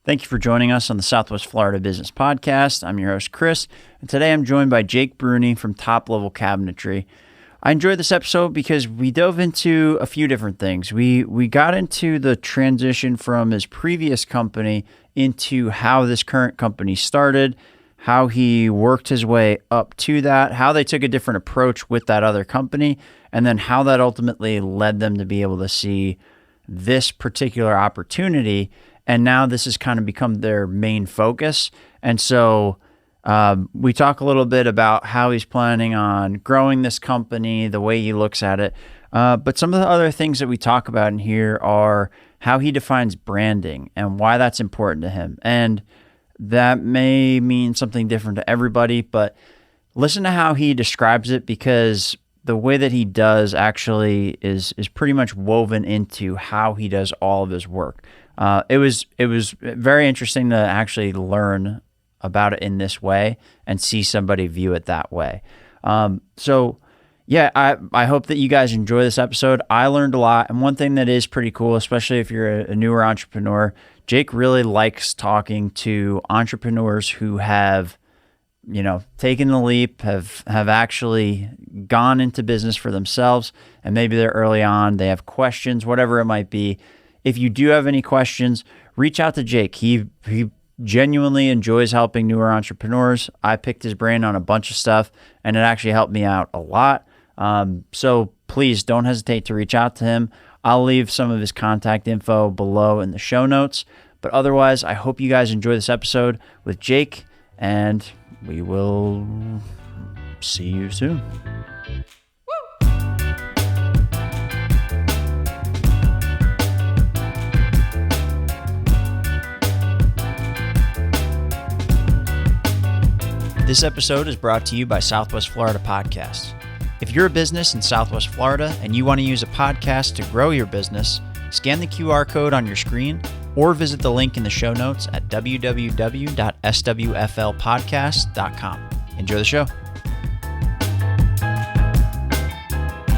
Thank you for joining us on the Southwest Florida Business Podcast. I'm your host, Chris, and today I'm joined by Jake Bruni from Top Level Cabinetry. I enjoyed this episode because we dove into a few different things. We got into the transition from his previous company into how this current company started, how he worked his way up to that, how they took a different approach with that other company, and then how that ultimately led them to be able to see this particular opportunity. And now this has kind of become their main focus. And so we talk a little bit about how he's planning on growing this company, the way he looks at it. But some of the other things that we talk about in here are how he defines branding and why that's important to him. And that may mean something different to everybody, but listen to how he describes it, because the way that he does actually is pretty much woven into how he does all of his work. It was very interesting to actually learn about it in this way and see somebody view it that way. So yeah, I hope that you guys enjoy this episode. I learned a lot. And one thing that is pretty cool, especially if you're a newer entrepreneur, Jake really likes talking to entrepreneurs who have, taken the leap, have actually gone into business for themselves, and maybe they're early on, they have questions, whatever it might be. If you do have any questions, reach out to Jake. He genuinely enjoys helping newer entrepreneurs. I picked his brain on a bunch of stuff, and it actually helped me out a lot. So please don't hesitate to reach out to him. I'll leave some of his contact info below in the show notes. But otherwise, I hope you guys enjoy this episode with Jake, and we will see you soon. This episode is brought to you by Southwest Florida Podcast. If you're a business in Southwest Florida and you want to use a podcast to grow your business, scan the QR code on your screen or visit the link in the show notes at www.swflpodcast.com. Enjoy the show.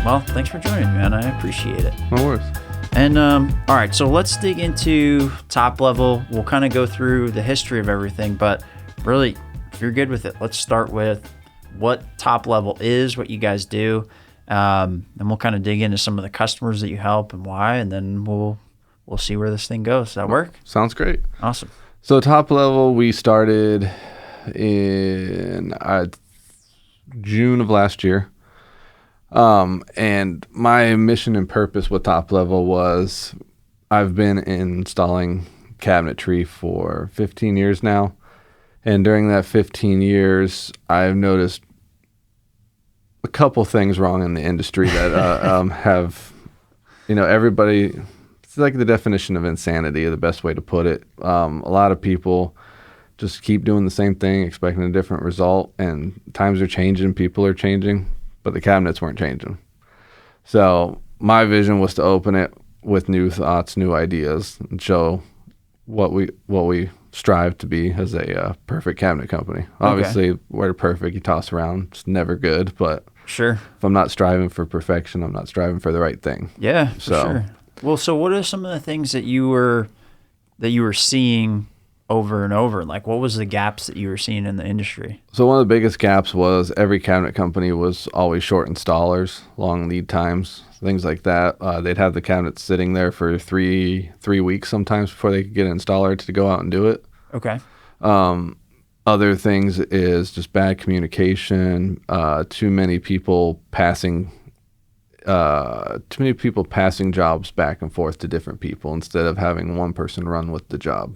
Well, thanks for joining me, man. I appreciate it. No worries. And all right, so let's dig into Top Level. We'll kind of go through the history of everything, but really, if you're good with it, let's start with what Top Level is, what you guys do, and we'll kind of dig into some of the customers that you help and why, and then we'll see where this thing goes. Does that work? Sounds great. Awesome. So Top Level, we started in June of last year, and my mission and purpose with Top Level was I've been installing cabinetry for 15 years now. And during that 15 years, I've noticed a couple things wrong in the industry that have, everybody, it's like the definition of insanity, the best way to put it. A lot of people just keep doing the same thing, expecting a different result, and times are changing, people are changing, but the cabinets weren't changing. So my vision was to open it with new thoughts, new ideas, and show what we strive to be as a perfect cabinet company. Obviously, we're perfect. You toss around. It's never good, but sure. If I'm not striving for perfection, I'm not striving for the right thing. Yeah, for sure. Well, so what are some of the things that you were seeing over and over? Like, what was the gaps that you were seeing in the industry? So one of the biggest gaps was every cabinet company was always short installers, long lead times, things like that. They'd have the cabinets sitting there for three weeks sometimes before they could get an installer to go out and do it. Okay. Other things is just bad communication, too many people passing jobs back and forth to different people instead of having one person run with the job.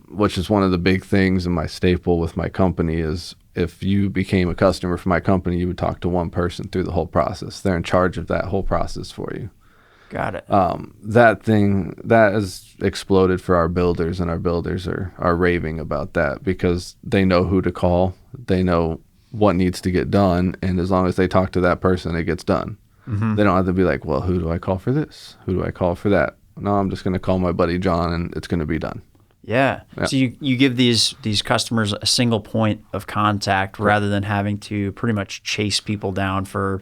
Which is one of the big things, and my staple with my company is if you became a customer for my company, you would talk to one person through the whole process. They're in charge of that whole process for you. Got it. That has exploded for our builders, and our builders are raving about that because they know who to call. They know what needs to get done, and as long as they talk to that person, it gets done. Mm-hmm. They don't have to be like, well, who do I call for this? Who do I call for that? No, I'm just going to call my buddy John, and it's going to be done. Yeah. So you give these customers a single point of contact rather than having to pretty much chase people down for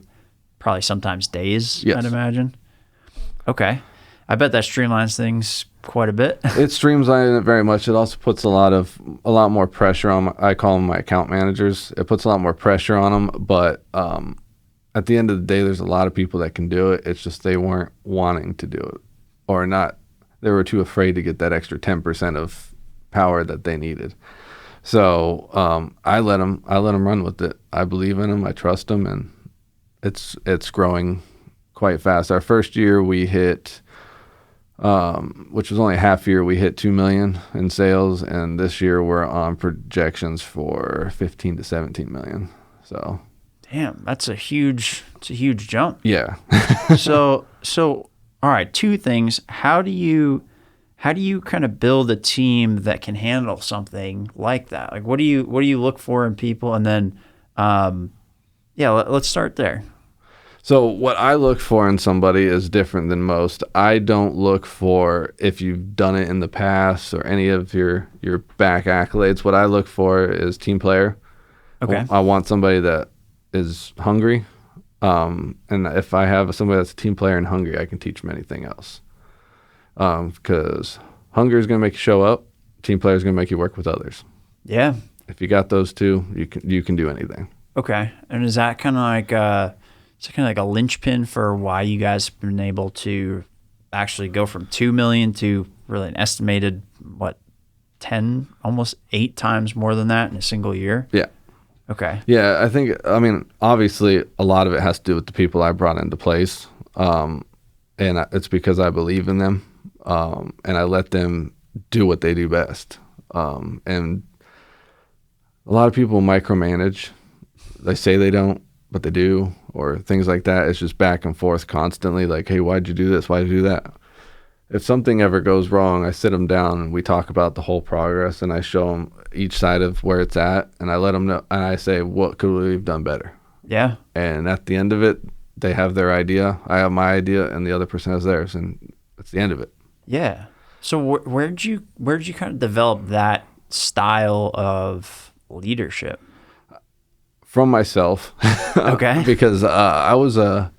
probably sometimes days, yes. I'd imagine. Okay. I bet that streamlines things quite a bit. It streamlines it very much. It also puts a lot more pressure on. I call them my account managers. It puts a lot more pressure on them. But at the end of the day, there's a lot of people that can do it. It's just they weren't wanting to do it, or not. They were too afraid to get that extra 10% of power that they needed. So I let them run with it. I believe in them. I trust them, and it's growing quite fast. Our first year we hit. Which was only a half year, we hit 2 million in sales, and this year we're on projections for 15 to 17 million. So, damn, it's a huge jump. Yeah. so all right, two things. How do you kind of build a team that can handle something like that? Like, what do you look for in people? And then, let's start there. So what I look for in somebody is different than most. I don't look for if you've done it in the past or any of your back accolades. What I look for is team player. Okay. I want somebody that is hungry. And if I have somebody that's a team player and hungry, I can teach them anything else. Because hunger is going to make you show up. Team player is going to make you work with others. Yeah. If you got those two, you can do anything. Okay. And is that kind of like a linchpin for why you guys have been able to actually go from 2 million to really an estimated, 10, almost 8 times more than that in a single year? Yeah. Okay. Yeah, I mean, obviously a lot of it has to do with the people I brought into place. And it's because I believe in them. And I let them do what they do best. And a lot of people micromanage. They say they don't, but they do, or things like that. It's just back and forth constantly. Like, hey, why'd you do this? Why'd you do that? If something ever goes wrong, I sit them down and we talk about the whole progress, and I show them each side of where it's at, and I let them know, and I say, what could we have done better? Yeah. And at the end of it, they have their idea, I have my idea, and the other person has theirs, and that's the end of it. Yeah. So where'd you kind of develop that style of leadership? From myself. Okay. Because I was a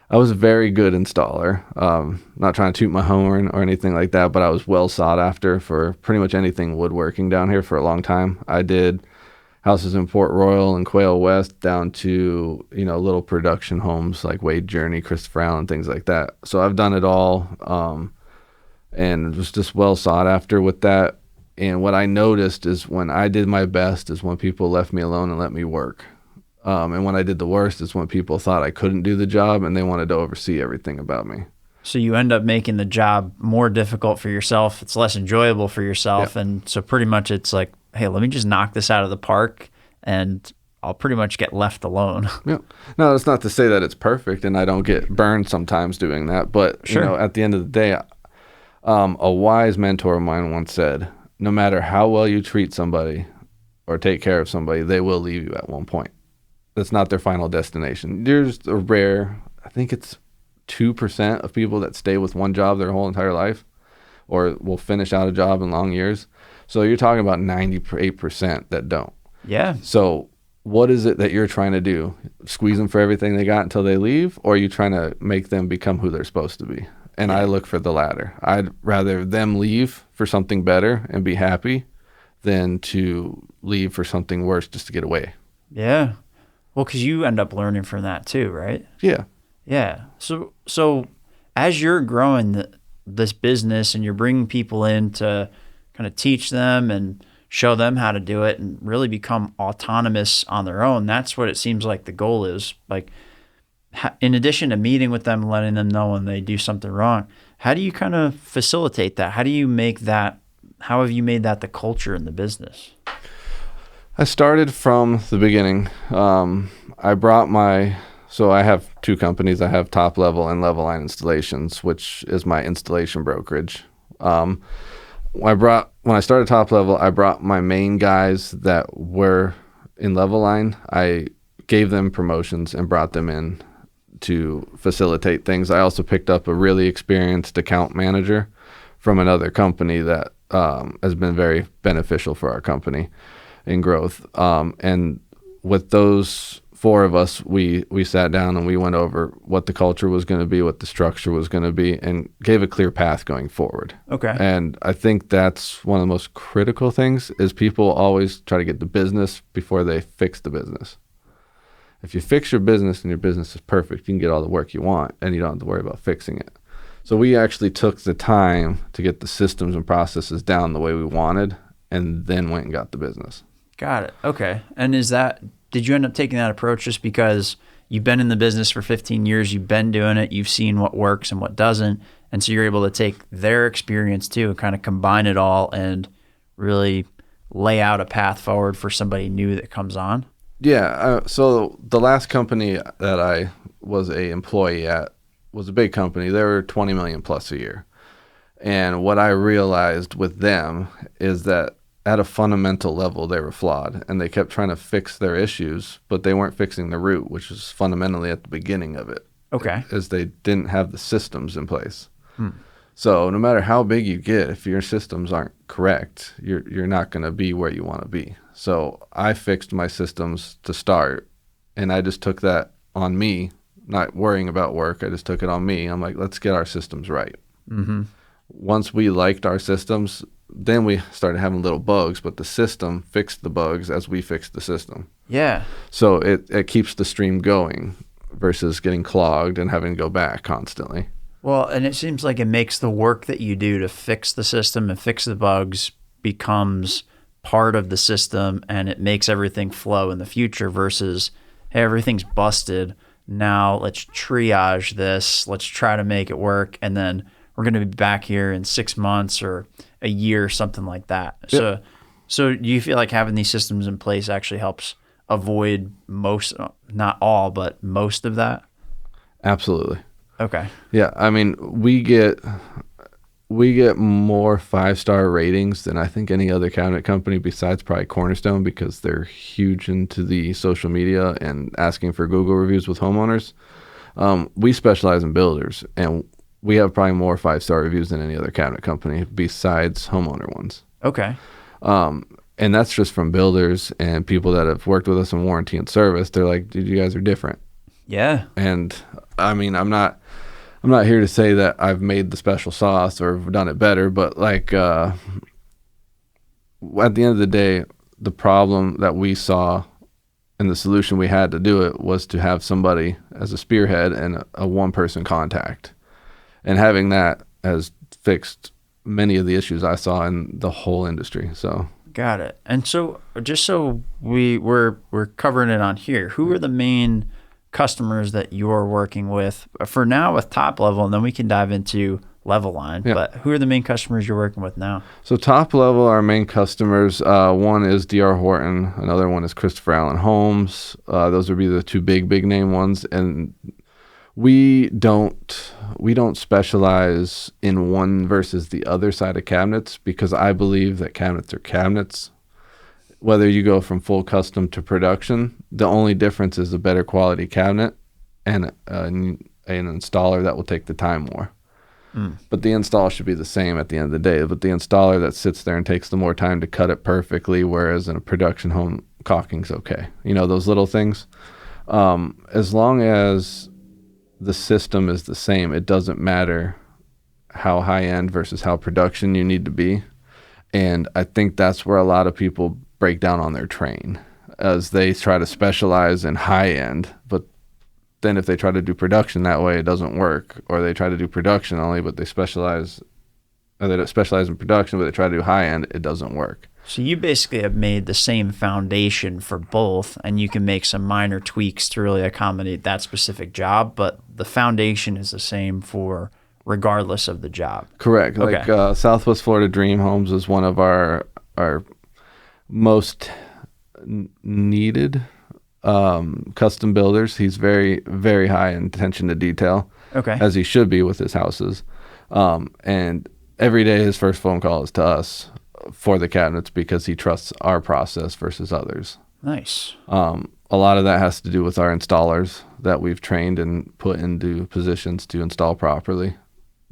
very good installer. Not trying to toot my horn or anything like that, but I was well sought after for pretty much anything woodworking down here for a long time. I did houses in Port Royal and Quail West down to, little production homes like Wade Journey, Christopher Allen, things like that. So I've done it all, and was just well sought after with that. And what I noticed is when I did my best is when people left me alone and let me work. And when I did the worst is when people thought I couldn't do the job and they wanted to oversee everything about me. So you end up making the job more difficult for yourself. It's less enjoyable for yourself. Yep. And so pretty much it's like, hey, let me just knock this out of the park and I'll pretty much get left alone. Yeah. No, that's not to say that it's perfect and I don't get burned sometimes doing that. But, Sure. At the end of the day, a wise mentor of mine once said, no matter how well you treat somebody or take care of somebody, they will leave you at one point. That's not their final destination. There's a rare, I think it's 2% of people that stay with one job their whole entire life or will finish out a job in long years. So you're talking about 98% that don't. Yeah. So what is it that you're trying to do? Squeeze them for everything they got until they leave? Or are you trying to make them become who they're supposed to be? And I look for the latter. I'd rather them leave for something better and be happy than to leave for something worse just to get away. Yeah. Well, because you end up learning from that too, right? Yeah. Yeah. So as you're growing this business and you're bringing people in to kind of teach them and show them how to do it and really become autonomous on their own, that's what it seems like the goal is. Like, in addition to meeting with them, letting them know when they do something wrong, how do you kind of facilitate that? How have you made that the culture in the business? I started from the beginning. So I have two companies. I have Top Level and Level Line Installations, which is my installation brokerage. When I started Top Level, I brought my main guys that were in Level Line. I gave them promotions and brought them in to facilitate things. I also picked up a really experienced account manager from another company that has been very beneficial for our company in growth. And with those 4 of us, we sat down and we went over what the culture was going to be, what the structure was going to be, and gave a clear path going forward. Okay. And I think that's one of the most critical things is people always try to get the business before they fix the business. If you fix your business and your business is perfect, you can get all the work you want and you don't have to worry about fixing it. So we actually took the time to get the systems and processes down the way we wanted and then went and got the business. Got it. Okay. And did you end up taking that approach just because you've been in the business for 15 years, you've been doing it, you've seen what works and what doesn't, and so you're able to take their experience too and kind of combine it all and really lay out a path forward for somebody new that comes on? Yeah. So the last company that I was a employee at was a big company. They were 20 million plus a year. And what I realized with them is that at a fundamental level, they were flawed and they kept trying to fix their issues, but they weren't fixing the root, which was fundamentally at the beginning of it. Okay. Is they didn't have the systems in place. So no matter how big you get, if your systems aren't correct, you're not going to be where you want to be. So I fixed my systems to start, and I just took that on me, not worrying about work. I just took it on me. I'm like, let's get our systems right. Mm-hmm. Once we liked our systems, then we started having little bugs, but the system fixed the bugs as we fixed the system. Yeah. So it keeps the stream going versus getting clogged and having to go back constantly. Well, and it seems like it makes the work that you do to fix the system and fix the bugs becomes part of the system, and it makes everything flow in the future versus, hey, everything's busted. Now let's triage this. Let's try to make it work. And then we're going to be back here in 6 months or a year or something like that. Yep. So do you feel like having these systems in place actually helps avoid most, not all, but most of that? Absolutely. Okay. Yeah. I mean, we get more 5-star ratings than I think any other cabinet company besides probably Cornerstone, because they're huge into the social media and asking for Google reviews with homeowners. We specialize in builders, and we have probably more 5-star reviews than any other cabinet company besides homeowner ones. Okay. And that's just from builders and people that have worked with us in warranty and service. They're like, dude, you guys are different. Yeah. And I mean, I'm not here to say that I've made the special sauce or done it better, but like at the end of the day, the problem that we saw and the solution we had to do it was to have somebody as a spearhead and a one-person contact. And having that has fixed many of the issues I saw in the whole industry. So got it. And so just so we're covering it on here, who are the main customers that you're working with for now with Top Level, and then we can dive into Level Line. Yeah. But who are the main customers you're working with now? So Top Level, our main customers, one is D.R. Horton, another one is Christopher Allen Homes. Those would be the two big name ones. And we don't specialize in one versus the other side of cabinets, because I believe that cabinets are cabinets. Whether you go from full custom to production, the only difference is a better quality cabinet and an installer that will take the time more. But the install should be the same at the end of the day. But the installer that sits there and takes the more time to cut it perfectly, whereas in a production home, caulking's okay. You know, those little things. As long as the system is the same, it doesn't matter how high-end versus how production you need to be. And I think that's where a lot of people break down on their train, as they try to specialize in high end, but then if they try to do production that way, it doesn't work. Or they try to do production only, but they specialize in production, but they try to do high end, it doesn't work. So you basically have made the same foundation for both, and you can make some minor tweaks to really accommodate that specific job, but the foundation is the same for regardless of the job. Correct. Okay. Like Southwest Florida Dream Homes is one of our most needed custom builders. He's very, very high in attention to detail, as he should be with his houses. And every day his first phone call is to us for the cabinets, because he trusts our process versus others. Nice. A lot of that has to do with our installers that we've trained and put into positions to install properly,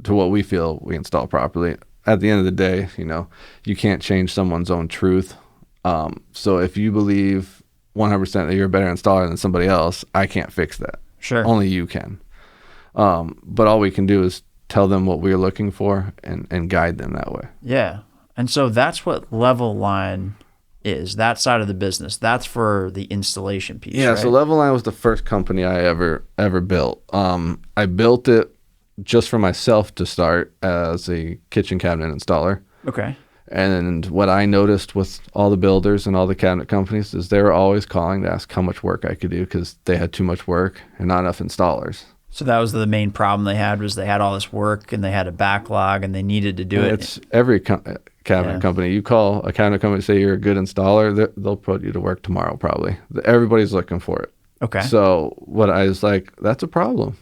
to what we feel we install properly. At the end of the day, you know, you can't change someone's own truth. So if you believe 100% that you're a better installer than somebody else. I can't fix that. Sure. Only you can. But all we can do is tell them what we're looking for and guide them that way. Yeah. And so that's what Level Line is, that side of the business. That's for the installation piece, Yeah, right? so Level Line was the first company I ever built. I built it just for myself to start as a kitchen cabinet installer. Okay. And what I noticed with all the builders and all the cabinet companies is they were always calling to ask how much work I could do because they had too much work and not enough installers. So that was the main problem they had, was they had all this work and they had a backlog and they needed to do it. It's every cabinet company. You call a cabinet company, say you're a good installer, they'll put you to work tomorrow probably. Everybody's looking for it. Okay. So what I was like, that's a problem.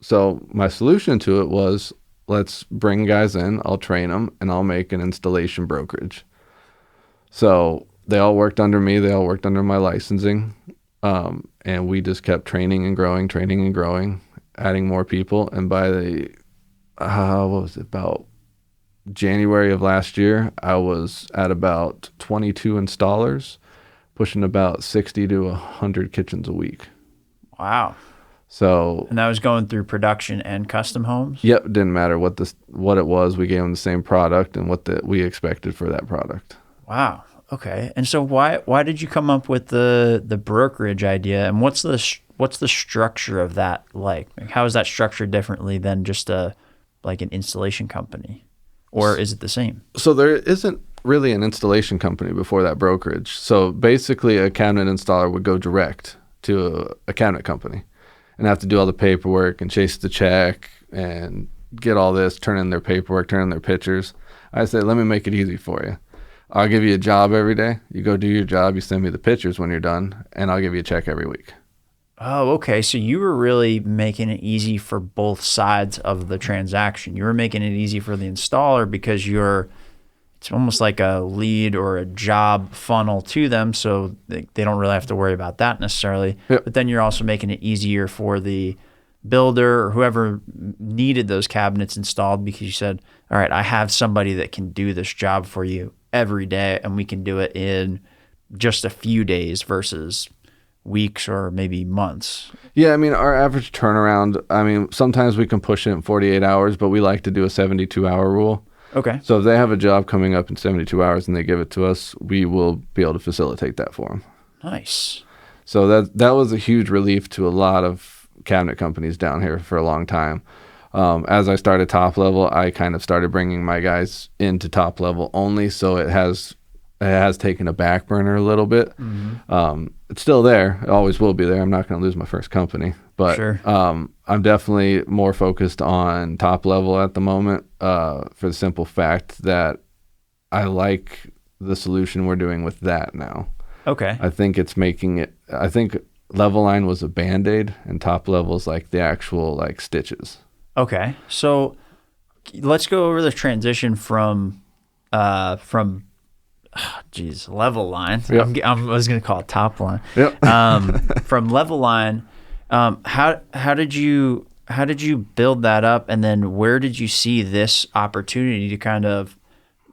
So my solution to it was, let's bring guys in, I'll train them, and I'll make an installation brokerage. So they all worked under me. They all worked under my licensing. And we just kept training and growing, adding more people. And by the, about January of last year, I was at about 22 installers, pushing about 60 to 100 kitchens a week. Wow. So, and that was going through production and custom homes? Yep, didn't matter what it was. We gave them the same product and what we expected for that product. Wow. Okay. And so why did you come up with the brokerage idea, and what's the structure of that like? How is that structured differently than just like an installation company, or is it the same? So there isn't really an installation company before that brokerage. So basically, a cabinet installer would go direct to a cabinet company and have to do all the paperwork and chase the check and get all this, turn in their paperwork, turn in their pictures. I say, let me make it easy for you. I'll give you a job every day. You go do your job. You send me the pictures when you're done, and I'll give you a check every week. Oh, okay. So you were really making it easy for both sides of the transaction. You were making it easy for the installer because it's almost like a lead or a job funnel to them, so they don't really have to worry about that necessarily. Yep. But then you're also making it easier for the builder or whoever needed those cabinets installed, because you said, all right, I have somebody that can do this job for you every day, and we can do it in just a few days versus weeks or maybe months. Yeah, I mean, our average turnaround, sometimes we can push it in 48 hours, but we like to do a 72-hour rule. Okay. So if they have a job coming up in 72 hours and they give it to us, we will be able to facilitate that for them. Nice. So that was a huge relief to a lot of cabinet companies down here for a long time. As I started top level, I kind of started bringing my guys into top level only. So it has taken a back burner a little bit. Mm-hmm. It's still there. It always will be there. I'm not going to lose my first company, but sure. I'm definitely more focused on top level at the moment, for the simple fact that I like the solution we're doing with that now. Okay. I think Level Line was a Band-Aid and top level is like the actual like stitches. Okay. So let's go over the transition from Level Line. Yep. I was going to call it Top Line. Yep. From Level Line, how did you build that up, and then where did you see this opportunity to kind of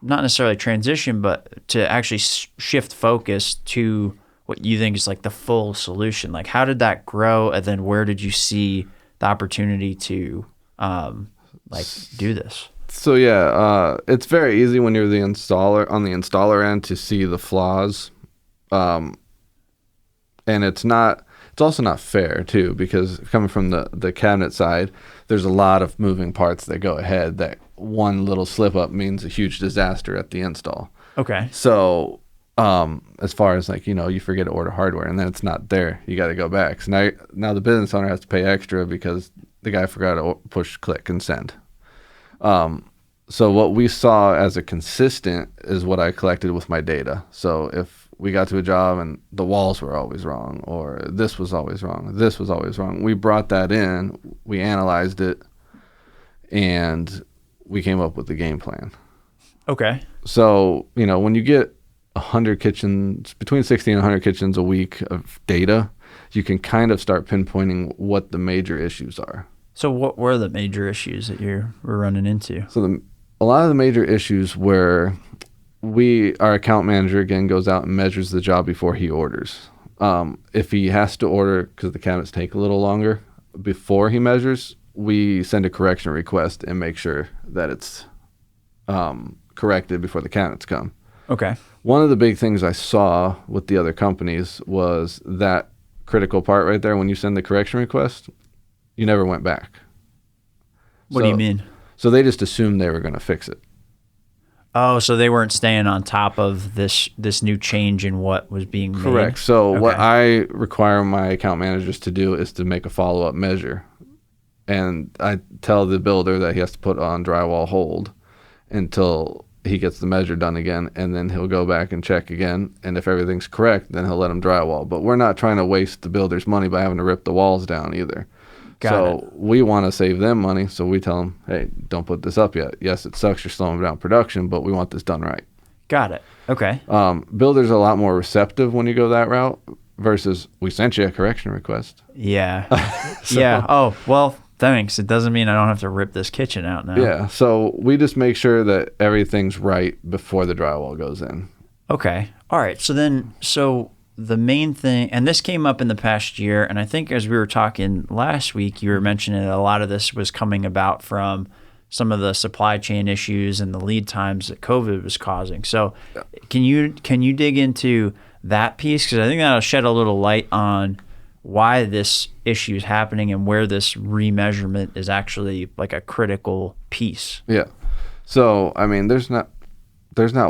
not necessarily transition, but to actually shift focus to what you think is like the full solution? Like, how did that grow, and then where did you see the opportunity to do this? So yeah, it's very easy when you're the installer on the installer end to see the flaws, and it's also not fair too, because coming from the cabinet side, there's a lot of moving parts that go ahead. That one little slip up means a huge disaster at the install. Okay. So as far as like, you forget to order hardware and then it's not there, you got to go back. So now the business owner has to pay extra because the guy forgot to push, click, and send. So what we saw as a consistent is what I collected with my data. So if we got to a job and the walls were always wrong, or this was always wrong, this was always wrong, we brought that in, we analyzed it, and we came up with the game plan. Okay. So, when you get 100 kitchens, between 60 and 100 kitchens a week of data, you can kind of start pinpointing what the major issues are. So what were the major issues that you were running into? So a lot of the major issues were our account manager, again, goes out and measures the job before he orders. If he has to order, because the cabinets take a little longer, before he measures, we send a correction request and make sure that it's corrected before the cabinets come. Okay. One of the big things I saw with the other companies was that critical part right there. When you send the correction request, you never went back. What do you mean? So they just assumed they were going to fix it. Oh, so they weren't staying on top of this new change in what was being made? Correct. So Okay. what I require my account managers to do is to make a follow-up measure. And I tell the builder that he has to put on drywall hold until he gets the measure done again, and then he'll go back and check again. And if everything's correct, then he'll let him drywall. But we're not trying to waste the builder's money by having to rip the walls down either. So we want to save them money, so we tell them, hey, don't put this up yet. Yes, it sucks you're slowing down production, but we want this done right. Got it. Okay. Builders are a lot more receptive when you go that route versus we sent you a correction request. Yeah. Yeah. Oh, well, thanks. It doesn't mean I don't have to rip this kitchen out now. Yeah, so we just make sure that everything's right before the drywall goes in. Okay. All right. So the main thing, and this came up in the past year, and I think as we were talking last week, you were mentioning that a lot of this was coming about from some of the supply chain issues and the lead times that COVID was causing. So can you dig into that piece? Because I think that'll shed a little light on why this issue is happening and where this remeasurement is actually like a critical piece. Yeah. So, I mean, there's not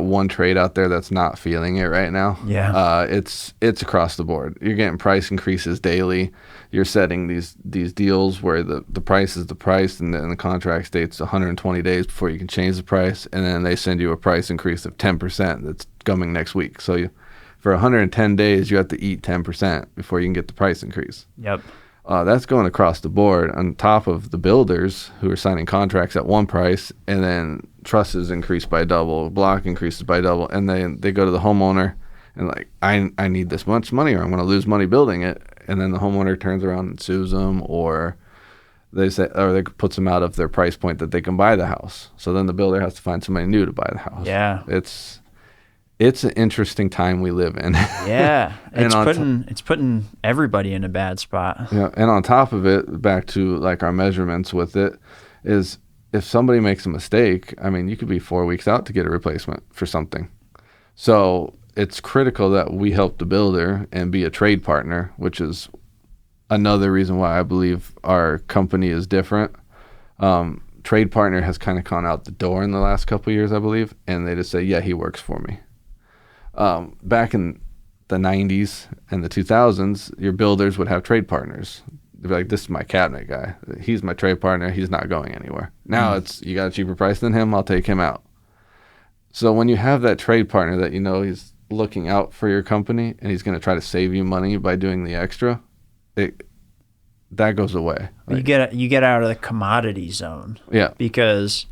one trade out there that's not feeling it right now. Yeah. It's across the board. You're getting price increases daily. You're setting these deals where the price is the price, and then the contract states 120 days before you can change the price, and then they send you a price increase of 10% that's coming next week. So for 110 days, you have to eat 10% before you can get the price increase. Yep. That's going across the board on top of the builders who are signing contracts at one price, and then trusses increase by double, block increases by double, and then they go to the homeowner and like, I need this much money or I'm going to lose money building it. And then the homeowner turns around and sues them, or they puts them out of their price point that they can buy the house. So then the builder has to find somebody new to buy the house. Yeah. It's an interesting time we live in. Yeah. It's putting everybody in a bad spot. Yeah. And on top of it, back to like our measurements with it, is if somebody makes a mistake, I mean, you could be 4 weeks out to get a replacement for something. So it's critical that we help the builder and be a trade partner, which is another reason why I believe our company is different. Trade partner has kind of gone out the door in the last couple of years, I believe, and they just say, yeah, he works for me. Back in the 90s and the 2000s, your builders would have trade partners. They'd be like, this is my cabinet guy. He's my trade partner. He's not going anywhere. Now it's, you got a cheaper price than him, I'll take him out. So when you have that trade partner that you know he's looking out for your company and he's going to try to save you money by doing the extra, that goes away. You get out of the commodity zone. Yeah. Because,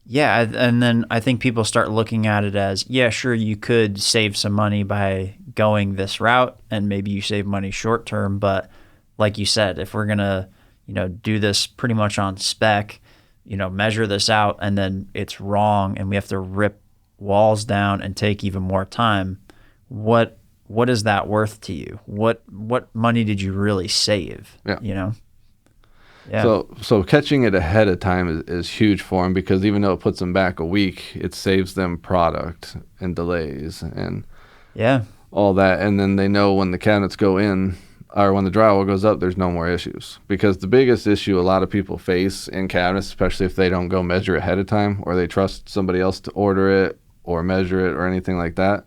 yeah, and then I think people start looking at it as, yeah, sure, you could save some money by going this route, and maybe you save money short term, but like you said, if we're going to, do this pretty much on spec, measure this out, and then it's wrong and we have to rip walls down and take even more time, what is that worth to you? What money did you really save? Yeah. Yeah. So catching it ahead of time is huge for them, because even though it puts them back a week, it saves them product and delays and all that. And then they know when the cabinets go in or when the drywall goes up, there's no more issues. Because the biggest issue a lot of people face in cabinets, especially if they don't go measure ahead of time or they trust somebody else to order it or measure it or anything like that,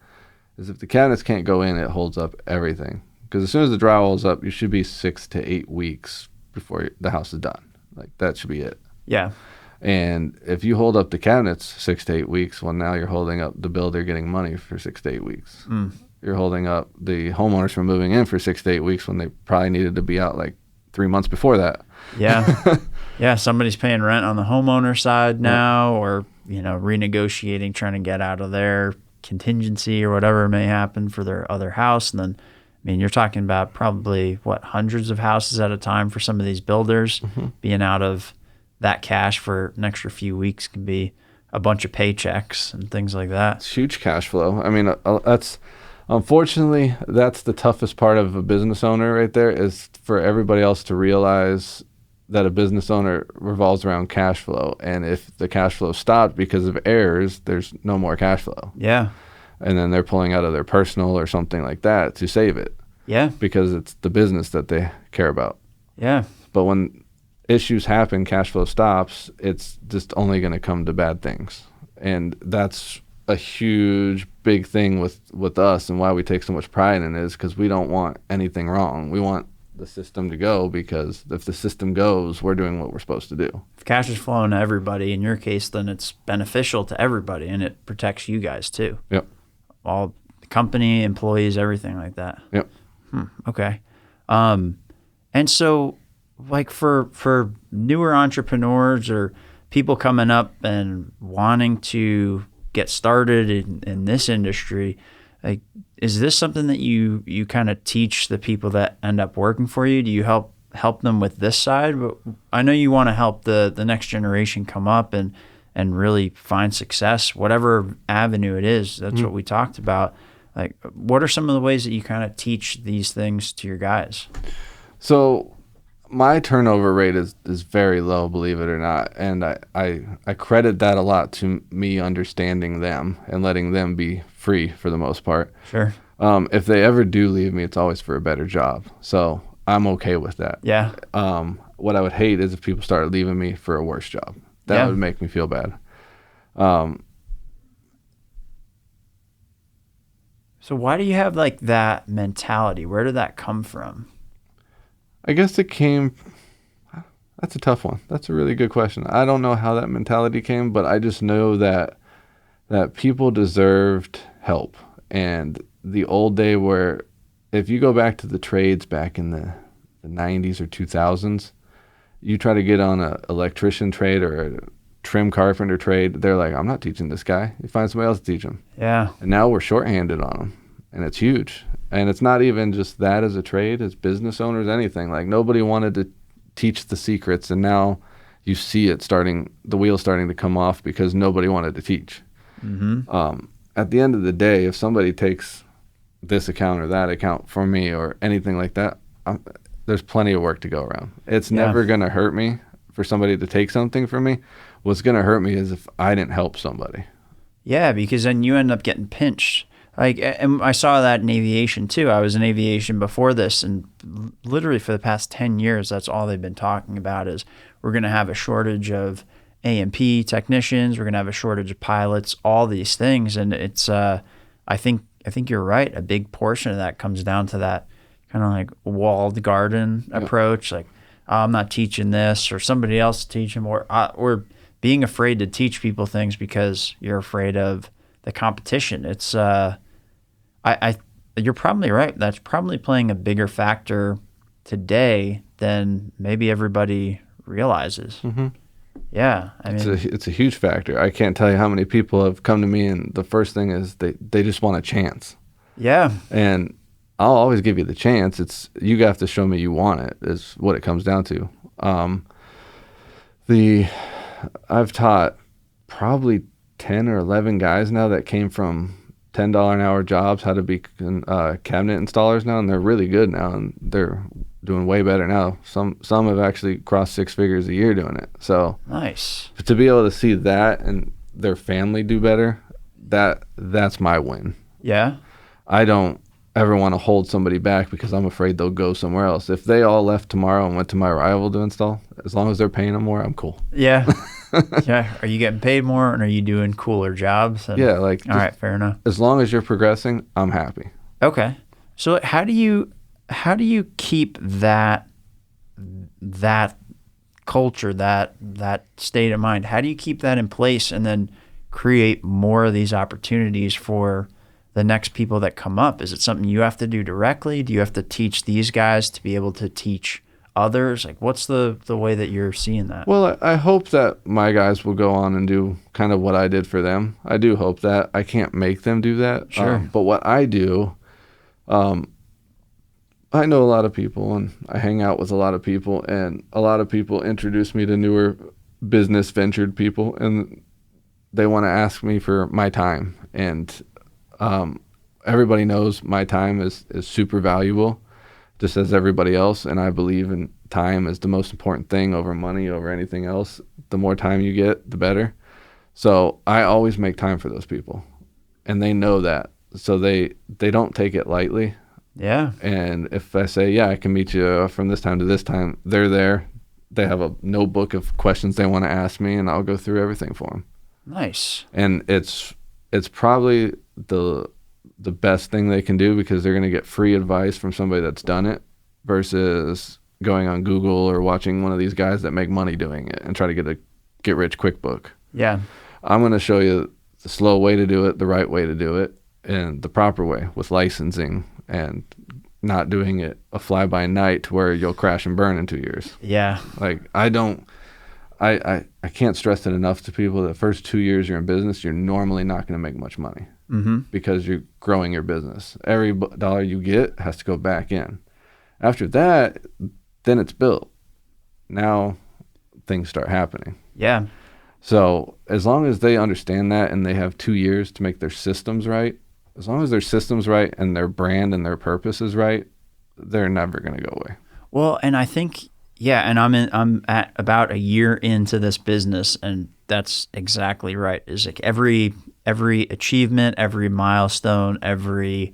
is if the cabinets can't go in, it holds up everything. Because as soon as the drywall is up, you should be 6 to 8 weeks before the house is done. Like, that should be it. Yeah. And if you hold up the cabinets 6 to 8 weeks, well, now you're holding up the builder getting money for 6 to 8 weeks. You're holding up the homeowners from moving in for 6 to 8 weeks when they probably needed to be out like 3 months before that. Yeah. Yeah. Somebody's paying rent on the homeowner side now, or, renegotiating, trying to get out of their contingency or whatever may happen for their other house. And then, you're talking about probably hundreds of houses at a time for some of these builders. Being out of that cash for an extra few weeks can be a bunch of paychecks and things like that. It's huge cash flow. That's Unfortunately, that's the toughest part of a business owner right there, is for everybody else to realize that a business owner revolves around cash flow. And if the cash flow stopped because of errors, there's no more cash flow. Yeah. And then they're pulling out of their personal or something like that to save it. Yeah. Because it's the business that they care about. Yeah. But when issues happen, cash flow stops, it's just only going to come to bad things. And that's a huge, big thing with us, and why we take so much pride in it is because we don't want anything wrong. We want the system to go, because if the system goes, we're doing what we're supposed to do. If cash is flowing to everybody, in your case, then it's beneficial to everybody, and it protects you guys too. Yep. All the company, employees, everything like that. Yep. Okay. And so, like for newer entrepreneurs or people coming up and wanting to get started in this industry, like, is this something that you kind of teach the people that end up working for you? Do you help them with this side? But I know you want to help the next generation come up and really find success, whatever avenue it is. That's what we talked about. Like, what are some of the ways that you kind of teach these things to your guys? So my turnover rate is very low, believe it or not. And I credit that a lot to me understanding them and letting them be free for the most part. Sure. If they ever do leave me, it's always for a better job. So I'm okay with that. Yeah. What I would hate is if people started leaving me for a worse job. That would make me feel bad. So why do you have like that mentality? Where did that come from? I guess it came, that's a tough one. That's a really good question. I don't know how that mentality came, but I just know that people deserved help. And the old day where, if you go back to the trades back in the 90s or 2000s, you try to get on an electrician trade or a trim carpenter trade, they're like, I'm not teaching this guy. You find somebody else to teach him. Yeah. And now we're shorthanded on them, and it's huge. And it's not even just that as a trade, as business owners, anything. Like, nobody wanted to teach the secrets, and now you see it the wheels starting to come off because nobody wanted to teach. Mm-hmm. At the end of the day, if somebody takes this account or that account for me or anything like that, there's plenty of work to go around. It's never going to hurt me for somebody to take something from me. What's going to hurt me is if I didn't help somebody. Yeah, because then you end up getting pinched. Like, and I saw that in aviation too. I was in aviation before this, and literally for the past 10 years, that's all they've been talking about is we're going to have a shortage of A&P technicians. We're going to have a shortage of pilots, all these things. And it's, I think you're right. A big portion of that comes down to that kind of like walled garden approach. Like, I'm not teaching this, or somebody else teach them, or being afraid to teach people things because you're afraid of the competition. It's, you're probably right. That's probably playing a bigger factor today than maybe everybody realizes. Mm-hmm. Yeah. It's a huge factor. I can't tell you how many people have come to me, and the first thing is they just want a chance. Yeah. And I'll always give you the chance. It's, you have to show me you want it, is what it comes down to. I've taught probably 10 or 11 guys now that came from $10 an hour jobs how to be cabinet installers now, and they're really good now, and they're doing way better now. Some have actually crossed 6 figures a year doing it. So nice. To be able to see that and their family do better, that's my win. Yeah. I don't ever want to hold somebody back because I'm afraid they'll go somewhere else. If they all left tomorrow and went to my rival to install, as long as they're paying them more, I'm cool. Yeah. Yeah. Are you getting paid more, and are you doing cooler jobs? And, yeah. Like, all right, fair enough. As long as you're progressing, I'm happy. Okay. So how do you keep that culture, that state of mind? How do you keep that in place and then create more of these opportunities for the next people that come up? Is it something you have to do directly? Do you have to teach these guys to be able to teach others? Like, what's the way that you're seeing that? Well, I hope that my guys will go on and do kind of what I did for them. I do hope that. I can't make them do that. Sure. But what I do, I know a lot of people, and I hang out with a lot of people, and a lot of people introduce me to newer business ventured people, and they want to ask me for my time. And everybody knows my time is super valuable, just as everybody else. And I believe in time as the most important thing over money, over anything else. The more time you get, the better. So I always make time for those people, and they know that. So they don't take it lightly. Yeah. And if I say, yeah, I can meet you from this time to this time, they're there. They have a notebook of questions they want to ask me, and I'll go through everything for them. Nice. And it's probably the best thing they can do, because they're going to get free advice from somebody that's done it versus going on Google or watching one of these guys that make money doing it and try to get a get rich quick book. Yeah. I'm going to show you the slow way to do it, the right way to do it, and the proper way with licensing, and not doing it a fly by night to where you'll crash and burn in 2 years. Yeah. Like I can't stress it enough to people. The first 2 years you're in business, you're normally not going to make much money because you're growing your business. Every dollar you get has to go back in. After that, then it's built. Now things start happening. Yeah. So as long as they understand that, and they have 2 years to make their systems right, as long as their systems right and their brand and their purpose is right, they're never going to go away. Well, and I think, and I'm at about a year into this business, and that's exactly right. Is like every achievement, every milestone, every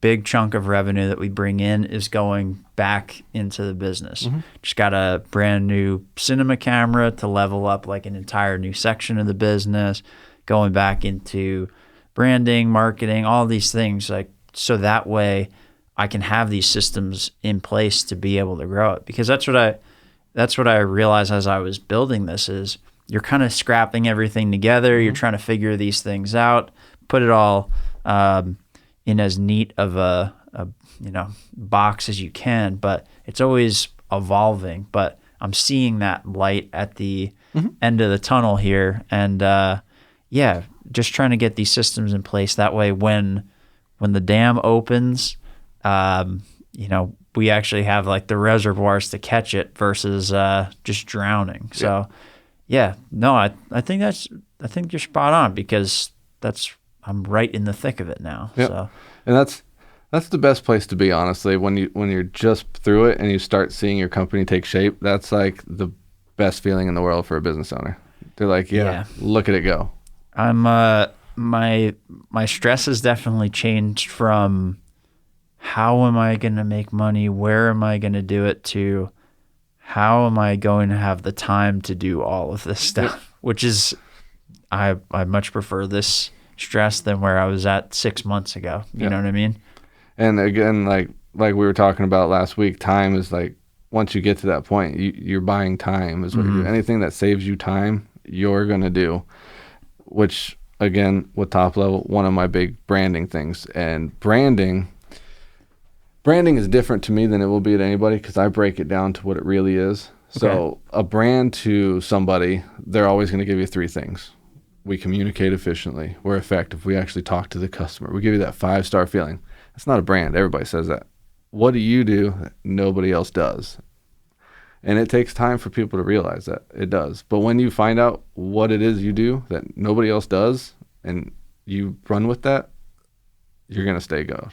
big chunk of revenue that we bring in is going back into the business. Just got a brand new cinema camera to level up like an entire new section of the business, going back into branding, marketing, all these things, like so that way I can have these systems in place to be able to grow it. Because that's what I realized as I was building this is you're kind of scrapping everything together. You're trying to figure these things out, put it all in as neat of a box as you can, but it's always evolving. But I'm seeing that light at the end of the tunnel here, and just trying to get these systems in place. That way, when the dam opens, we actually have like the reservoirs to catch it versus just drowning. So, I think you're spot on, because I'm right in the thick of it now. Yep. So, and that's the best place to be, honestly. When you're just through it and you start seeing your company take shape, that's like the best feeling in the world for a business owner. They're like, look at it go. I'm my stress has definitely changed from how am I going to make money, where am I going to do it, to how am I going to have the time to do all of this stuff, which is I much prefer this stress than where I was at 6 months ago. You know what I mean? And again, like we were talking about last week, time is like, once you get to that point, you're buying time is what you do. Anything that saves you time, you're going to do. Which, again, with Top Level, one of my big branding things. And branding is different to me than it will be to anybody, because I break it down to what it really is. Okay. So a brand to somebody, they're always going to give you 3 things. We communicate efficiently. We're effective. We actually talk to the customer. We give you that 5-star feeling. It's not a brand. Everybody says that. What do you do that nobody else does? And it takes time for people to realize that. It does. But when you find out what it is you do that nobody else does, and you run with that, you're going to stay go.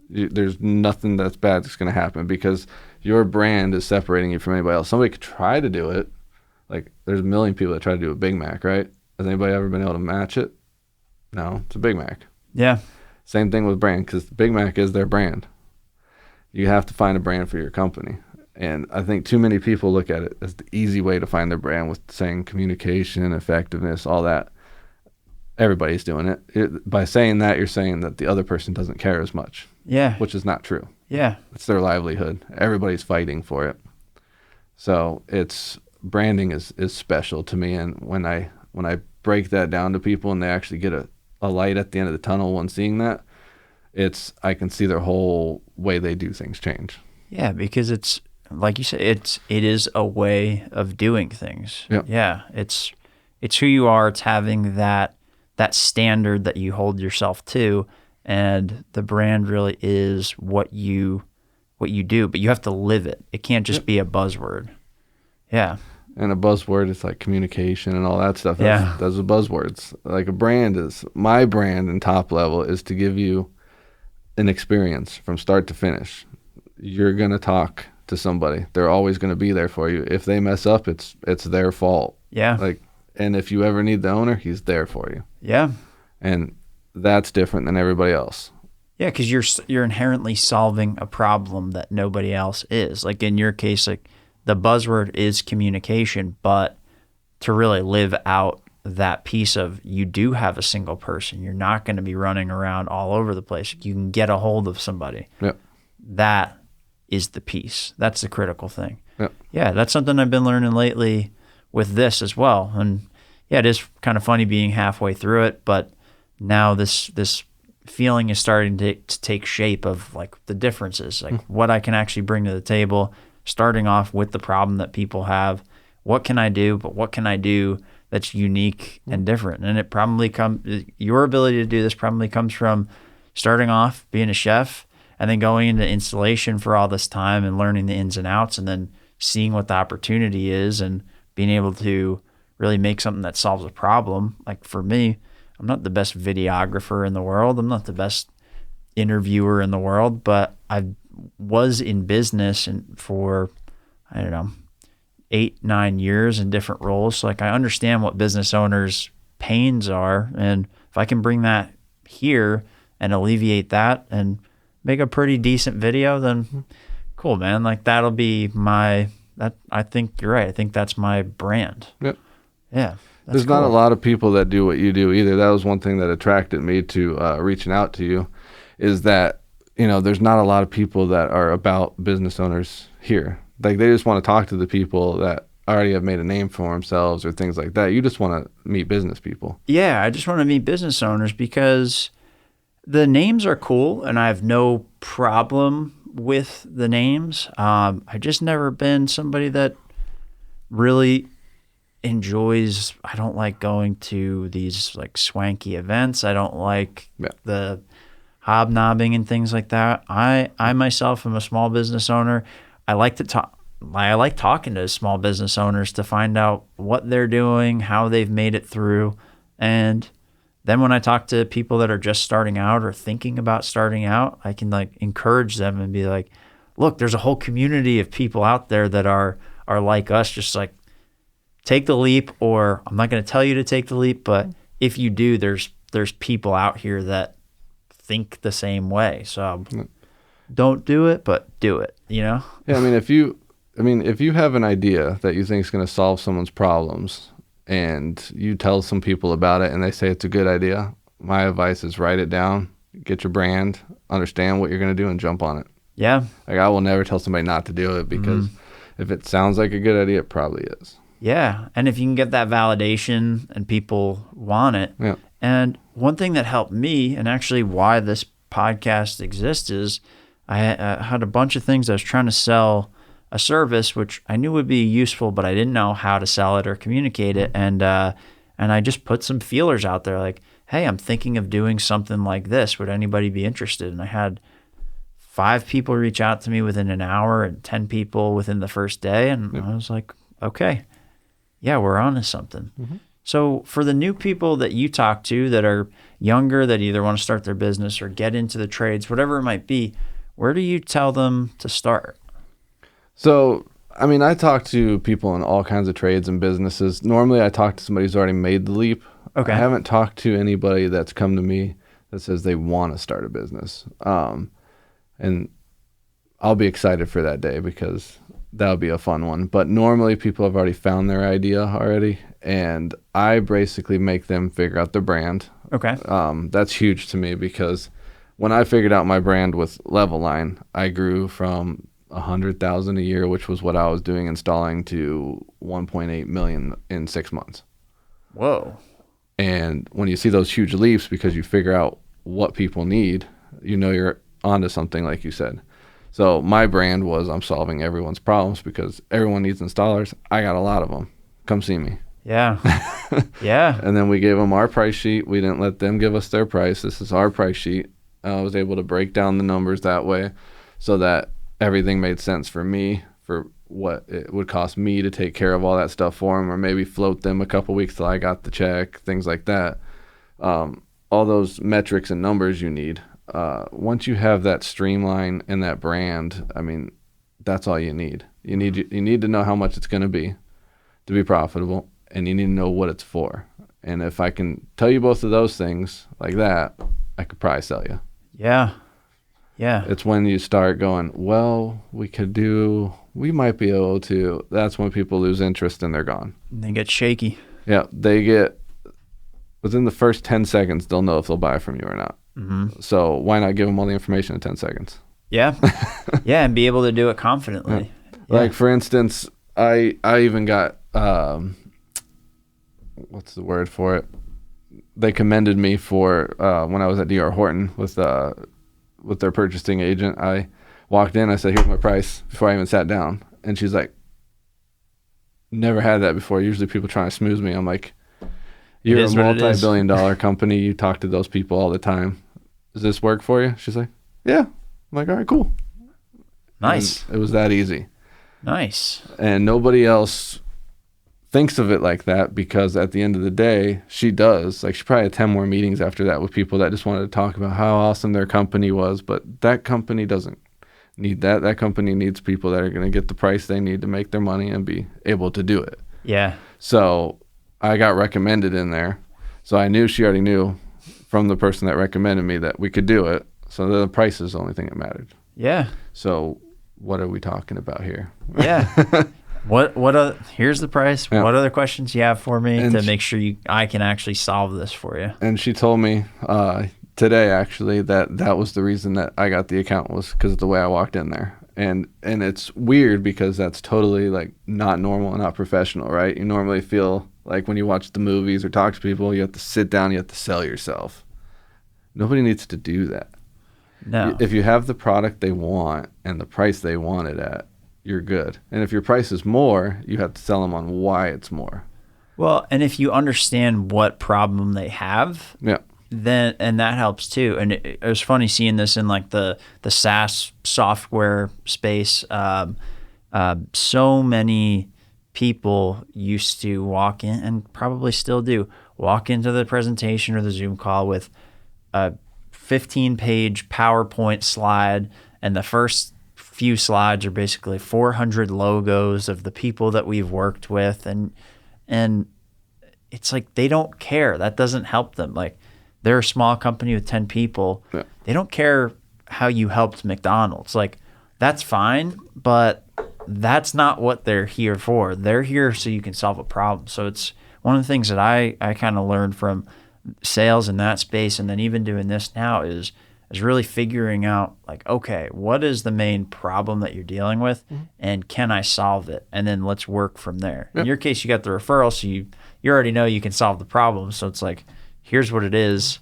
There's nothing that's bad that's going to happen, because your brand is separating you from anybody else. Somebody could try to do it. Like, there's a million people that try to do a Big Mac, right? Has anybody ever been able to match it? No, it's a Big Mac. Yeah. Same thing with brand, because Big Mac is their brand. You have to find a brand for your company. And I think too many people look at it as the easy way to find their brand, with saying communication, effectiveness, all that. Everybody's doing it. By saying that, you're saying that the other person doesn't care as much. Yeah. Which is not true. Yeah. It's their livelihood. Everybody's fighting for it. So branding is special to me. And when I break that down to people and they actually get a light at the end of the tunnel when seeing that, I can see their whole way they do things change. Yeah, because it's, like you said, it is a way of doing things. Yep. Yeah. It's who you are. It's having that standard that you hold yourself to, and the brand really is what you do, but you have to live it. It can't just be a buzzword. Yeah. And a buzzword is like communication and all that stuff. Those are buzzwords. Like my brand and Top Level is to give you an experience from start to finish. You're going to talk to somebody. They're always going to be there for you. If they mess up, it's their fault. Yeah. And if you ever need the owner, he's there for you. Yeah. And that's different than everybody else. Yeah, because you're inherently solving a problem that nobody else is. Like in your case, like the buzzword is communication, but to really live out that piece of you do have a single person. You're not going to be running around all over the place. You can get a hold of somebody. Yep. That is the piece. That's the critical thing. Yep. Yeah, that's something I've been learning lately with this as well. And yeah, it is kind of funny being halfway through it, but now this feeling is starting to take shape of like the differences, like what I can actually bring to the table, starting off with the problem that people have. What can I do? But what can I do that's unique and different? And it probably your ability to do this probably comes from starting off being a chef and then going into installation for all this time and learning the ins and outs and then seeing what the opportunity is and being able to really make something that solves a problem. Like for me, I'm not the best videographer in the world. I'm not the best interviewer in the world, but I was in business and for, 8-9 years in different roles. So like I understand what business owners' pains are. And if I can bring that here and alleviate that and make a pretty decent video, then cool, man. Like that'll be I think you're right. I think that's my brand. Yep. Yeah. There's not a lot of people that do what you do either. That was one thing that attracted me to reaching out to you, is that, there's not a lot of people that are about business owners here. Like they just want to talk to the people that already have made a name for themselves or things like that. You just want to meet business people. Yeah, I just want to meet business owners because the names are cool and I have no problem with the names. I just never been somebody that really enjoys, I don't like going to these like swanky events. I don't like the hobnobbing and things like that. I myself am a small business owner. I like talking to small business owners to find out what they're doing, how they've made it through. And then when I talk to people that are just starting out or thinking about starting out, I can like encourage them and be like, look, there's a whole community of people out there that are like us, just like take the leap, or I'm not going to tell you to take the leap, but if you do, there's people out here that think the same way. So don't do it, but do it, Yeah, I mean, if you have an idea that you think is going to solve someone's problems and you tell some people about it and they say it's a good idea, my advice is write it down, get your brand, understand what you're going to do, and jump on it. Yeah. Like I will never tell somebody not to do it because if it sounds like a good idea, it probably is. Yeah. And if you can get that validation and people want it. Yeah. And one thing that helped me, and actually why this podcast exists, is I had a bunch of things I was trying to sell a service, which I knew would be useful, but I didn't know how to sell it or communicate it. And I just put some feelers out there like, hey, I'm thinking of doing something like this. Would anybody be interested? And I had 5 people reach out to me within an hour and 10 people within the first day. And I was like, okay, yeah, we're on to something. Mm-hmm. So for the new people that you talk to that are younger, that either want to start their business or get into the trades, whatever it might be, where do you tell them to start? So, I mean, I talk to people in all kinds of trades and businesses. Normally, I talk to somebody who's already made the leap. Okay. I haven't talked to anybody that's come to me that says they want to start a business. And I'll be excited for that day because that'll be a fun one. But normally, people have already found their idea already, and I basically make them figure out their brand. Okay. That's huge to me because when I figured out my brand with Level Line, I grew from $100,000 a year, which was what I was doing installing, to 1.8 million in 6 months. Whoa. And when you see those huge leaps because you figure out what people need, you're onto something, like you said. So my brand was I'm solving everyone's problems because everyone needs installers. I got a lot of them. Come see me. Yeah. Yeah. And then we gave them our price sheet. We didn't let them give us their price. This is our price sheet. I was able to break down the numbers that way so that everything made sense for me, for what it would cost me to take care of all that stuff for them, or maybe float them a couple weeks till I got the check, things like that. All those metrics and numbers you need, once you have that streamline and that brand, I mean, that's all you need. You need to know how much it's going to be profitable, and you need to know what it's for. And if I can tell you both of those things like that, I could probably sell you. Yeah. Yeah. It's when you start going, well, we might be able to. That's when people lose interest and they're gone. And they get shaky. Yeah. Within the first 10 seconds, they'll know if they'll buy from you or not. Mm-hmm. So why not give them all the information in 10 seconds? Yeah. Yeah. And be able to do it confidently. Yeah. Yeah. Like, for instance, I even got, what's the word for it? They commended me for when I was at D.R. Horton with their purchasing agent. I walked in, I said, here's my price, before I even sat down. And she's like, never had that before. Usually people trying to smooth me. I'm like, you're a multi-billion-dollar company. You talk to those people all the time. Does this work for you? She's like, yeah. I'm like, all right, cool. Nice. And it was that easy. Nice. And nobody else thinks of it like that, because at the end of the day, she does. Like, she probably had 10 more meetings after that with people that just wanted to talk about how awesome their company was. But that company doesn't need that. That company needs people that are going to get the price they need to make their money and be able to do it. Yeah. So I got recommended in there. So I knew she already knew from the person that recommended me that we could do it. So the price is the only thing that mattered. Yeah. So what are we talking about here? Yeah. Here's the price. Yeah. What other questions you have for me to make sure I can actually solve this for you? And she told me today, actually, that was the reason that I got the account, was because of the way I walked in there. And it's weird, because that's totally like not normal and not professional, right? You normally feel like when you watch the movies or talk to people, you have to sit down, you have to sell yourself. Nobody needs to do that. No. If you have the product they want and the price they want it at, you're good. And if your price is more, you have to sell them on why it's more. Well, and if you understand what problem they have, yeah, then and that helps too. And it was funny seeing this in like the SaaS software space. So many people used to walk in, and probably still do, walk into the presentation or the Zoom call with a 15-page PowerPoint slide, and the first few slides are basically 400 logos of the people that we've worked with, and it's like they don't care. That doesn't help them. Like, they're a small company with 10 people. Yeah. They don't care how you helped McDonald's. Like, that's fine, but that's not what they're here for. They're here so you can solve a problem. So it's one of the things that I kind of learned from sales in that space, and then even doing this now, is really figuring out, like, okay, what is the main problem that you're dealing with, and can I solve it? And then let's work from there. Yep. In your case, you got the referral, so you already know you can solve the problem. So it's like, here's what it is.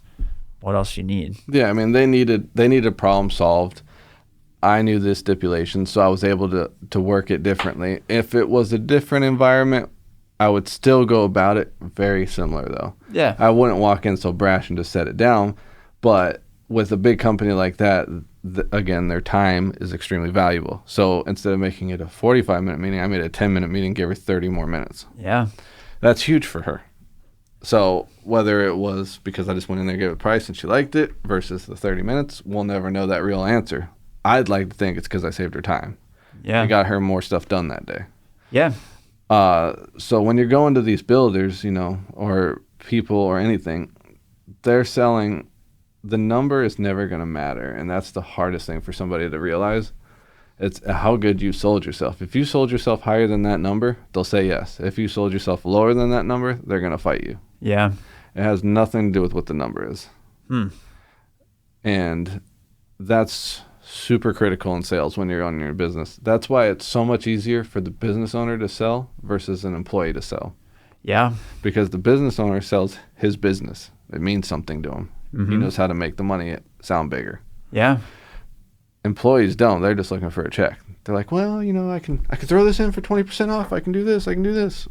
What else you need? Yeah, I mean, they needed a problem solved. I knew the stipulation, so I was able to work it differently. If it was a different environment, I would still go about it very similar, though. Yeah. I wouldn't walk in so brash and just set it down. But with a big company like that, again, their time is extremely valuable. So instead of making it a 45-minute meeting, I made a 10-minute meeting, gave her 30 more minutes. Yeah. That's huge for her. So whether it was because I just went in there, gave a price, and she liked it, versus the 30 minutes, we'll never know that real answer. I'd like to think it's because I saved her time. Yeah. I got her more stuff done that day. Yeah. So when you're going to these builders, or people or anything, they're selling, the number is never going to matter. And that's the hardest thing for somebody to realize. It's how good you sold yourself. If you sold yourself higher than that number, they'll say yes. If you sold yourself lower than that number, they're going to fight you. Yeah. It has nothing to do with what the number is. And that's super critical in sales when you're on your business. That's why it's so much easier for the business owner to sell versus an employee to sell. Yeah. Because the business owner sells his business. It means something to him. He knows how to make the money sound bigger. Yeah. Employees don't. They're just looking for a check. They're like, well, I can throw this in for 20% off. I can do this. I can do this.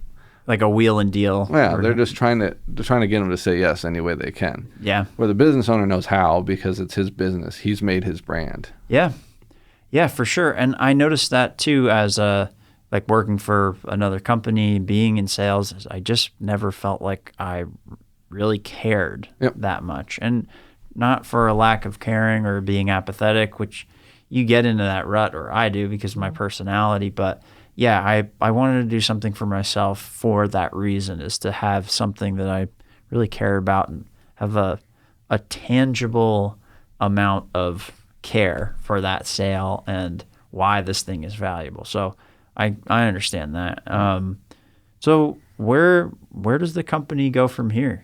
Like a wheel and deal. Yeah, they're just trying to get them to say yes any way they can. Yeah. Where the business owner knows how, because it's his business. He's made his brand. Yeah. Yeah, for sure. And I noticed that too, as like working for another company, being in sales. I just never felt like I really cared that much. And not for a lack of caring or being apathetic, which you get into that rut, or I do because of my personality. But yeah, I wanted to do something for myself for that reason, is to have something that I really care about and have a tangible amount of care for that sale and why this thing is valuable. So I understand that. So where does the company go from here?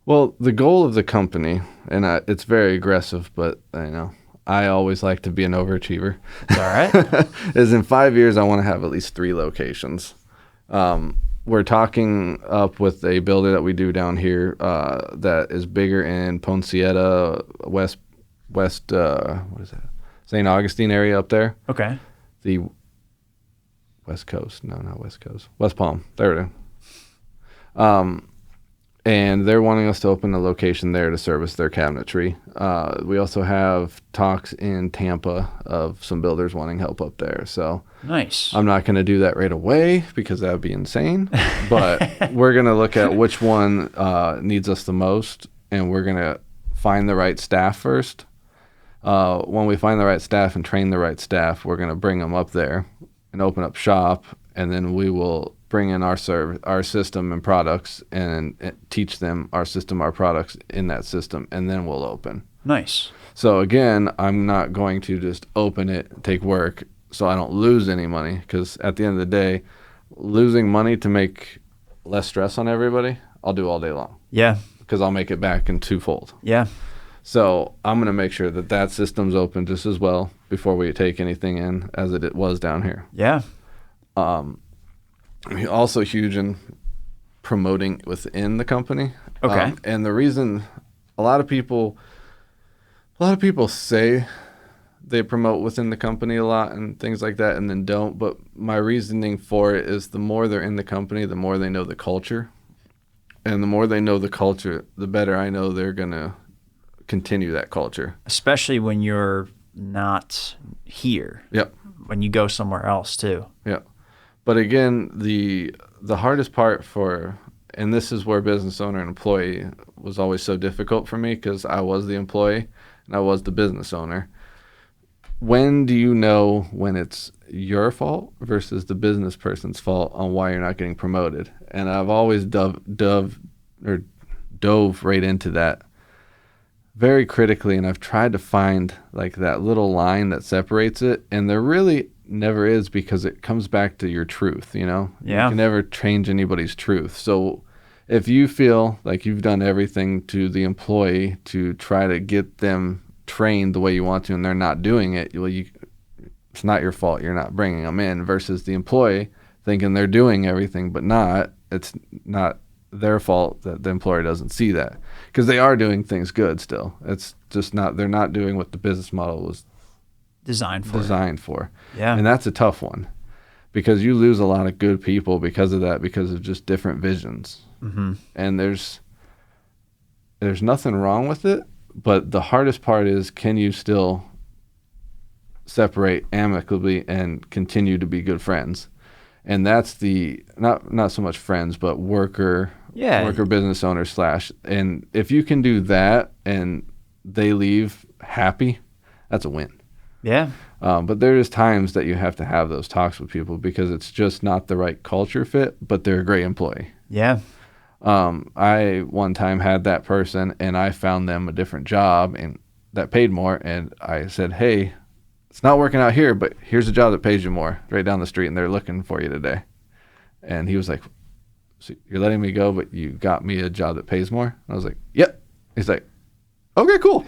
Well, the goal of the company, and it's very aggressive, but I always like to be an overachiever. It's all right. Is in 5 years, I want to have at least 3 locations. We're talking up with a builder that we do down here that is bigger in Poncieta, West, what is that? St. Augustine area up there. Okay. The West Coast. No, not West Coast. West Palm. There it is. And they're wanting us to open a location there to service their cabinetry. We also have talks in Tampa of some builders wanting help up there. So nice. I'm not going to do that right away because that would be insane. But we're going to look at which one needs us the most, and we're going to find the right staff first. When we find the right staff and train the right staff, we're going to bring them up there and open up shop, and then we will bring in our system and products and teach them our system, our products in that system, and then we'll open. Nice. So again, I'm not going to just open it, take work, so I don't lose any money, because at the end of the day, losing money to make less stress on everybody, I'll do all day long. Yeah. Because I'll make it back in twofold. Yeah. So I'm going to make sure that system's open just as well before we take anything in as it was down here. Yeah. Also huge in promoting within the company. Okay. And the reason a lot of people say they promote within the company a lot and things like that and then don't. But my reasoning for it is the more they're in the company, the more they know the culture. And the more they know the culture, the better I know they're going to continue that culture. Especially when you're not here. Yep. When you go somewhere else too. Yep. But again, the hardest part and this is where business owner and employee was always so difficult for me, because I was the employee and I was the business owner. When do you know when it's your fault versus the business person's fault on why you're not getting promoted? And I've always dove right into that very critically, and I've tried to find like that little line that separates it, and there really never is, because it comes back to your truth, Yeah. You can never change anybody's truth. So if you feel like you've done everything to the employee to try to get them trained the way you want to, and they're not doing it, it's not your fault. You're not bringing them in, versus the employee thinking they're doing everything, but not. It's not their fault that the employer doesn't see that, because they are doing things good still. It's just they're not doing what the business model was designed for. Yeah. And that's a tough one, because you lose a lot of good people because of that, because of just different visions. Mm-hmm. And there's nothing wrong with it, but the hardest part is, can you still separate amicably and continue to be good friends? And that's the not so much friends, but worker business owner / and if you can do that and they leave happy, that's a win. Yeah. But there is times that you have to have those talks with people, because it's just not the right culture fit, but they're a great employee. Yeah. I one time had that person, and I found them a different job and that paid more, and I said, hey, it's not working out here, but here's a job that pays you more right down the street, and they're looking for you today. And he was like, so you're letting me go, but you got me a job that pays more? And I was like, yep. He's like, okay, cool.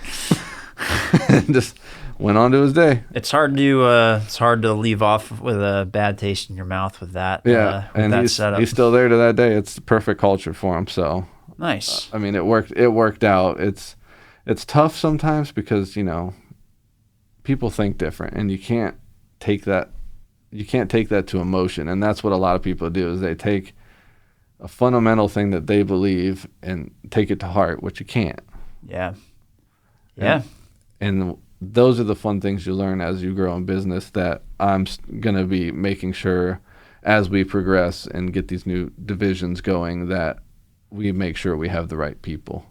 And just went on to his day. It's hard to leave off with a bad taste in your mouth with that. Yeah, with and that he's still there to that day. It's the perfect culture for him. So nice. I mean, it worked out. It's tough sometimes, because people think different, and you can't take that to emotion. And that's what a lot of people do, is they take a fundamental thing that they believe and take it to heart, which you can't. Yeah. Yeah. And those are the fun things you learn as you grow in business, that I'm going to be making sure as we progress and get these new divisions going, that we make sure we have the right people.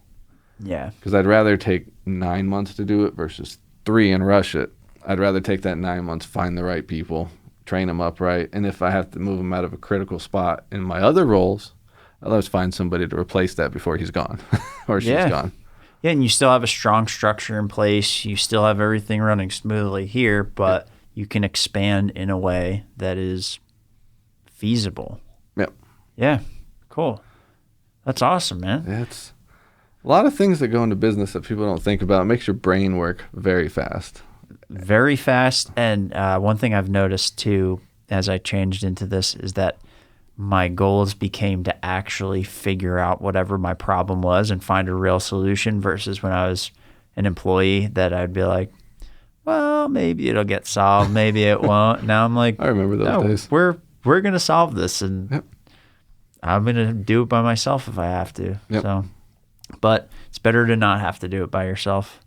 Yeah. Because I'd rather take 9 months to do it versus 3 and rush it. I'd rather take that 9 months, find the right people, train them up right. And if I have to move them out of a critical spot in my other roles, I'll always find somebody to replace that before he's gone or she's gone. Yeah, and you still have a strong structure in place. You still have everything running smoothly here, but you can expand in a way that is feasible. Yep. Yeah, cool. That's awesome, man. Yeah, it's a lot of things that go into business that people don't think about. It makes your brain work very fast. Very fast. And one thing I've noticed too, as I changed into this, is that my goals became to actually figure out whatever my problem was and find a real solution versus when I was an employee that I'd be like, well, maybe it'll get solved, maybe it won't. Now I'm like, I remember those days. We're going to solve this, and I'm going to do it by myself if I have to. Yep. So, but it's better to not have to do it by yourself.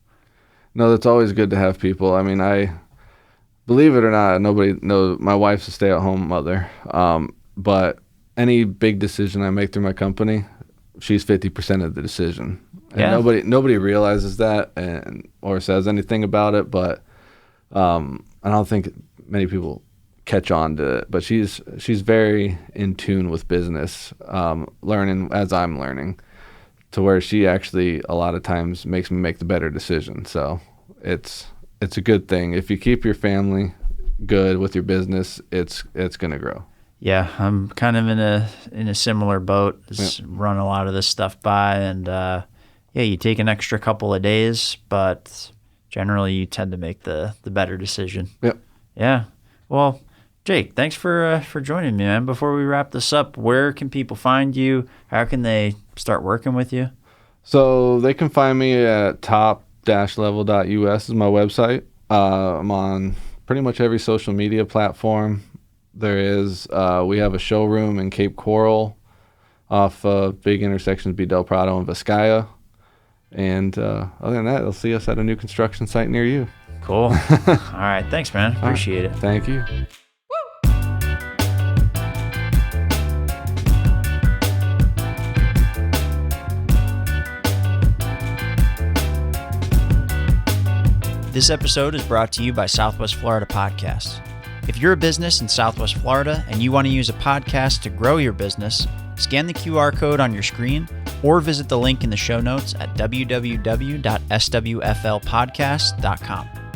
No, that's always good to have people. I mean, I believe it or not, nobody knows my wife's a stay-at-home mother. But any big decision I make through my company, she's 50% of the decision. And nobody realizes that or says anything about it, but I don't think many people catch on to it. But she's very in tune with business, learning as I'm learning, to where she actually a lot of times makes me make the better decision. So it's a good thing. If you keep your family good with your business, it's going to grow. Yeah, I'm kind of in a similar boat. Run a lot of this stuff by, and you take an extra couple of days, but generally you tend to make the better decision. Yep. Yeah. Well, Jake, thanks for joining me, man. Before we wrap this up, where can people find you? How can they start working with you? So they can find me at top-level.us is my website. I'm on pretty much every social media platform. We have a showroom in Cape Coral off big intersections, Del Prado and Vizcaya. And other than that, they'll see us at a new construction site near you. Cool. All right. Thanks, man. Appreciate it. Thank you. This episode is brought to you by Southwest Florida Podcast. If you're a business in Southwest Florida and you want to use a podcast to grow your business, scan the QR code on your screen or visit the link in the show notes at www.swflpodcast.com.